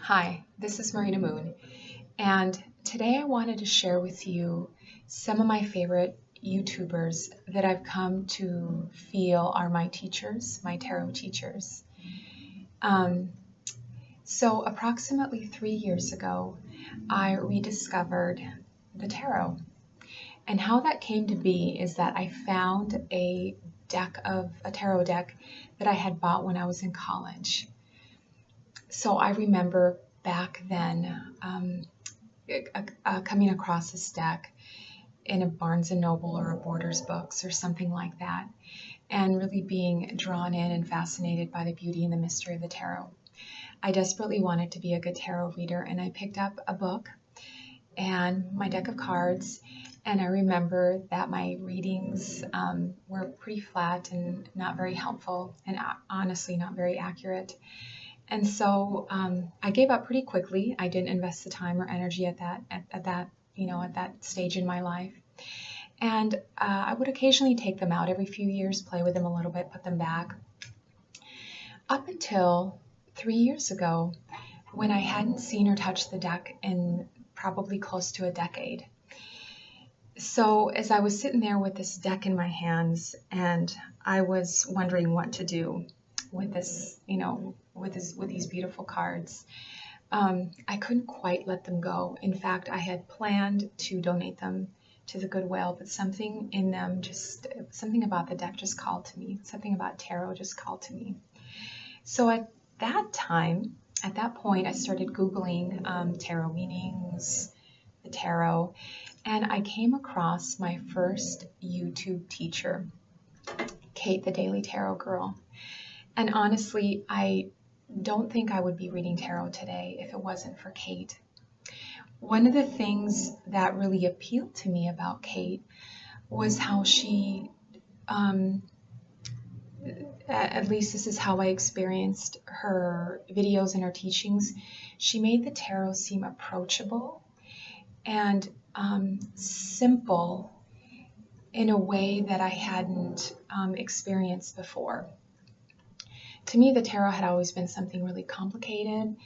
Hi, this is Marina Moon, and today I wanted to share with you some of my favorite YouTubers that I've come to feel are my teachers, my tarot teachers. Um, approximately 3 years ago, I rediscovered the tarot. And how that came to be is that I found a tarot deck that I had bought when I was in college. So I remember back then coming across this deck in a Barnes and Noble or a Borders books or something like that, and really being drawn in and fascinated by the beauty and the mystery of the tarot. I desperately wanted to be a good tarot reader, and I picked up a book and my deck of cards, and I remember that my readings were pretty flat and not very helpful, and honestly not very accurate. And so I gave up pretty quickly. I didn't invest the time or energy at that stage in my life. And I would occasionally take them out every few years, play with them a little bit, put them back. Up until 3 years ago, when I hadn't seen or touched the deck in probably close to a decade. So as I was sitting there with this deck in my hands, and I was wondering what to do with this, with these beautiful cards, I couldn't quite let them go. In fact, I had planned to donate them to the Goodwill, but something in them, something about the deck just called to me. Something about tarot just called to me. So at that point, I started Googling tarot meanings, the tarot, and I came across my first YouTube teacher, Kate, the Daily Tarot Girl. And honestly, I don't think I would be reading tarot today if it wasn't for Kate. One of the things that really appealed to me about Kate was how she, at least this is how I experienced her videos and her teachings, she made the tarot seem approachable and simple in a way that I hadn't experienced before. To me, the tarot had always been something really complicated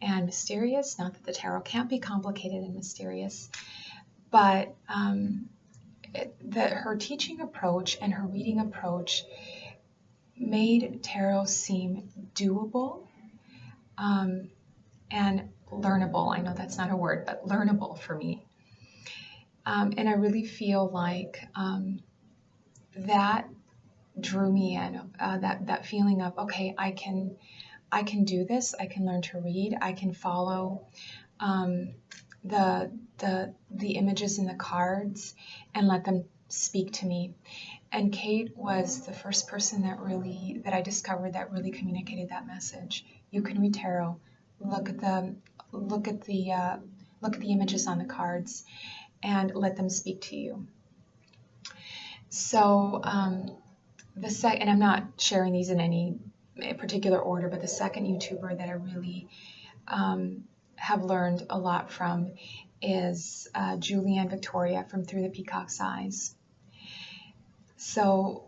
and mysterious. Not that the tarot can't be complicated and mysterious, but her teaching approach and her reading approach made tarot seem doable and learnable. I know that's not a word, but learnable for me. And I really feel like that drew me in, that feeling of, okay, I can do this. I can learn to read. I can follow the images in the cards and let them speak to me. And Kate was the first person that I discovered that really communicated that message. You can read tarot. Look at the images on the cards and let them speak to you. So and I'm not sharing these in any particular order, but the second YouTuber that I really have learned a lot from is Julianne Victoria from Through the Peacock's Eyes. So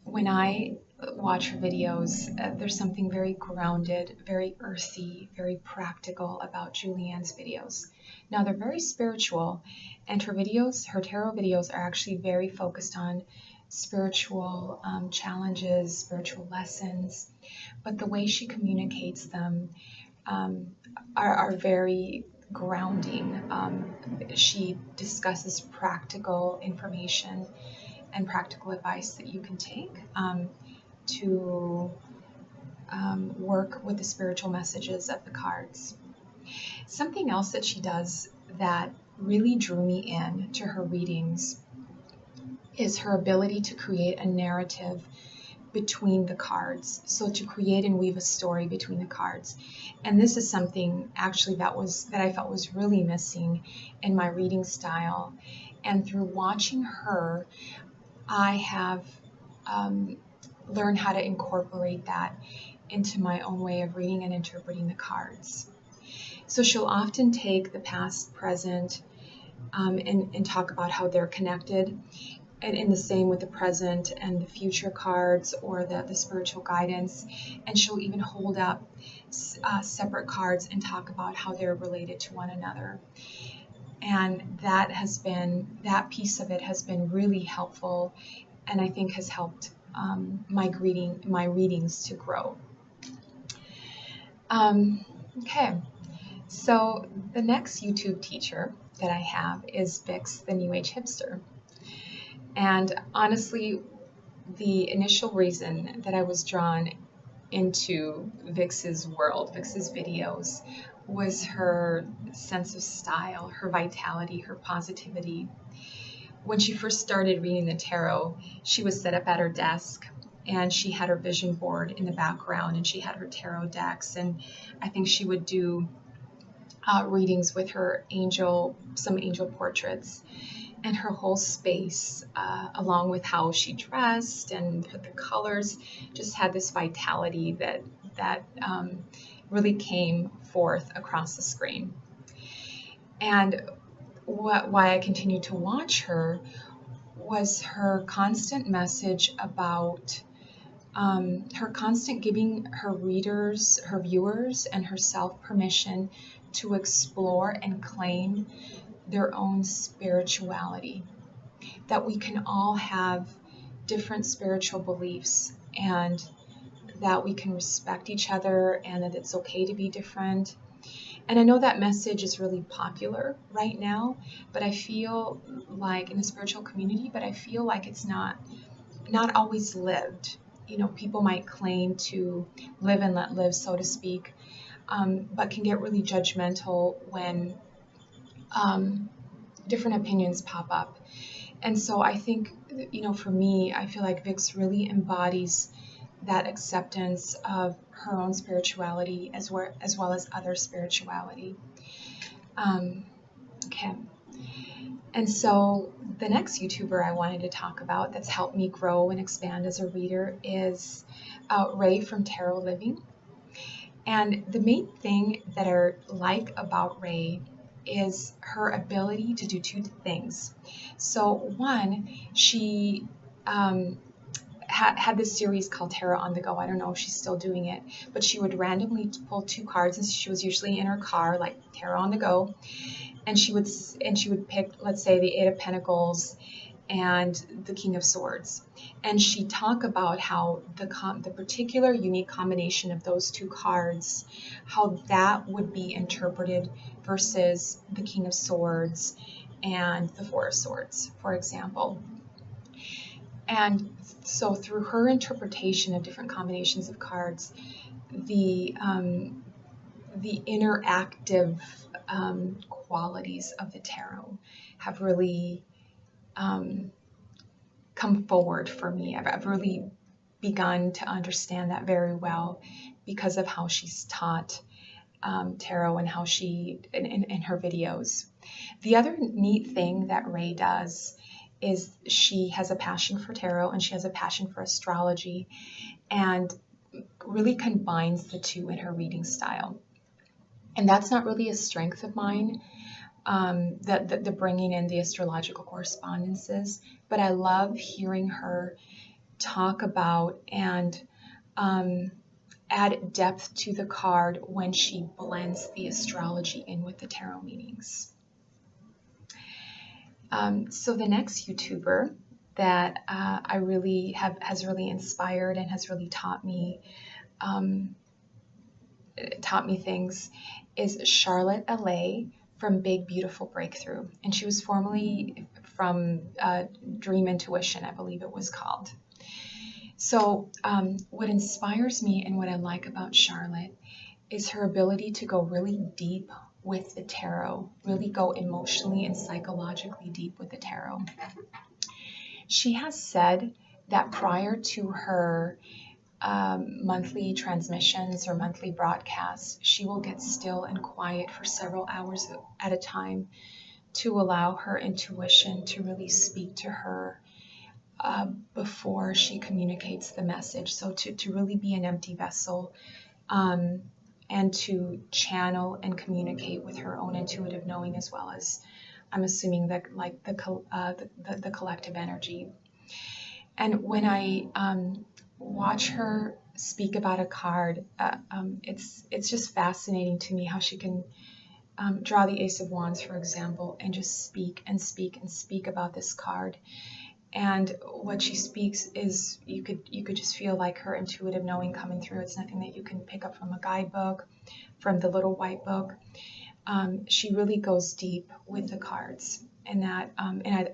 when I watch her videos, there's something very grounded, very earthy, very practical about Julianne's videos. Now they're very spiritual, and her tarot videos are actually very focused on spiritual challenges, spiritual lessons, but the way she communicates them are very grounding. She discusses practical information and practical advice that you can take to work with the spiritual messages of the cards. Something else that she does that really drew me in to her readings is her ability to create a narrative between the cards. So to create and weave a story between the cards. And this is something actually that I felt was really missing in my reading style. And through watching her, I have learned how to incorporate that into my own way of reading and interpreting the cards. So she'll often take the past, present, and talk about how they're connected. and in the same with the present and the future cards or the spiritual guidance. And she'll even hold up separate cards and talk about how they're related to one another. And that piece of it has been really helpful, and I think has helped my readings to grow. Okay, so the next YouTube teacher that I have is Vixx, the New Age hipster. And honestly, the initial reason that I was drawn into Vixx's world, Vixx's videos, was her sense of style, her vitality, her positivity. When she first started reading the tarot, she was set up at her desk and she had her vision board in the background and she had her tarot decks, and I think she would do readings with her some angel portraits, and her whole space, along with how she dressed and the colors, just had this vitality that really came forth across the screen. And why I continued to watch her was her constant message about her constant giving her readers, her viewers, and herself permission to explore and claim their own spirituality, that we can all have different spiritual beliefs and that we can respect each other and that it's okay to be different. And I know that message is really popular right now, but I feel like in the spiritual community, but I feel like it's not always lived. You know, people might claim to live and let live, so to speak, but can get really judgmental when different opinions pop up. And so I think, you know, for me, I feel like Vixx really embodies that acceptance of her own spirituality as well as other spirituality. Okay. And so the next YouTuber I wanted to talk about that's helped me grow and expand as a reader is Ray from Tarot Living. And the main thing that I like about Ray is her ability to do two things. So one, she had this series called Tarot on the Go. I don't know if she's still doing it, but she would randomly pull two cards, and she was usually in her car, like Tarot on the Go, and she would pick, let's say, the Eight of Pentacles and the King of Swords, and she'd talk about how the particular unique combination of those two cards, how that would be interpreted versus the King of Swords and the Four of Swords, for example. And so through her interpretation of different combinations of cards, the interactive qualities of the tarot have really come forward for me. I've really begun to understand that very well because of how she's taught tarot and how she in her videos. The other neat thing that Ray does is she has a passion for tarot and she has a passion for astrology, and really combines the two in her reading style. And that's not really a strength of mine, the bringing in the astrological correspondences, but I love hearing her talk about and add depth to the card when she blends the astrology in with the tarot meanings. So the next YouTuber that I really has really inspired and has really taught me things is Charlotte LA from Big Beautiful Breakthrough, and she was formerly from Dream Intuition, I believe it was called. So what inspires me and what I like about Charlotte is her ability to go really deep with the tarot, really go emotionally and psychologically deep with the tarot. She has said that prior to her monthly transmissions or monthly broadcasts, she will get still and quiet for several hours at a time to allow her intuition to really speak to her before she communicates the message. So to really be an empty vessel, and to channel and communicate with her own intuitive knowing, as well as, I'm assuming, that like the collective energy And when I watch her speak about a card, it's just fascinating to me how she can draw the Ace of Wands, for example, and just speak and speak and speak about this card. And what she speaks is, you could just feel like her intuitive knowing coming through. It's nothing that you can pick up from a guidebook, from the little white book. She really goes deep with the cards, and that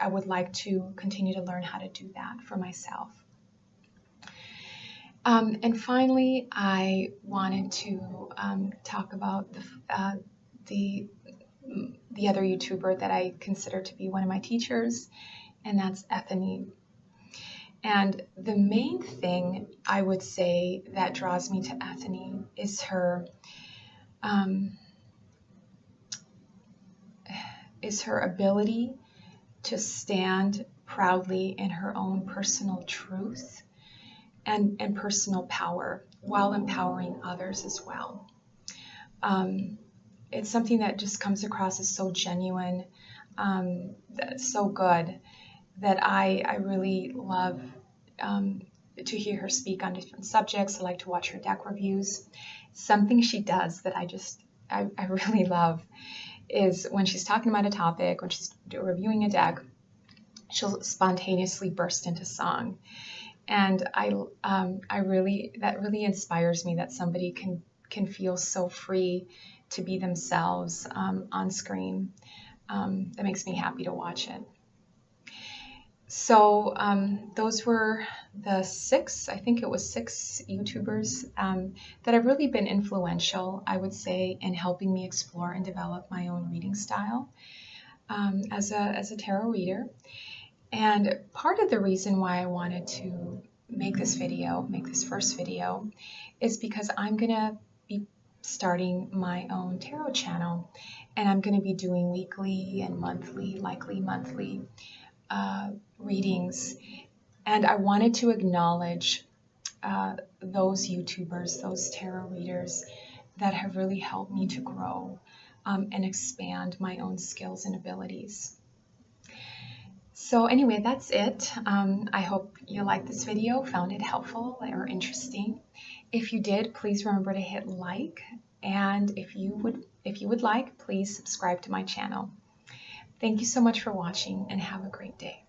I would like to continue to learn how to do that for myself. And finally, I wanted to talk about the other YouTuber that I consider to be one of my teachers, and that's Eponine. And the main thing I would say that draws me to Eponine is her ability to stand proudly in her own personal truth and personal power while empowering others as well. It's something that just comes across as so genuine, so good, that I really love to hear her speak on different subjects. I like to watch her deck reviews. Something she does that I really love is when she's talking about a topic, when she's reviewing a deck, she'll spontaneously burst into song. And that really inspires me, that somebody can feel so free to be themselves on screen. That makes me happy to watch it. So those were the I think it was six YouTubers that have really been influential, I would say, in helping me explore and develop my own reading style as a tarot reader. And part of the reason why I wanted to make this first video, is because I'm going to be starting my own tarot channel, and I'm going to be doing weekly and monthly, likely monthly readings. And I wanted to acknowledge those YouTubers, those tarot readers that have really helped me to grow and expand my own skills and abilities. So anyway, that's it. I hope you liked this video, found it helpful or interesting. If you did, please remember to hit like, and if you would like, please subscribe to my channel. Thank you so much for watching, and have a great day.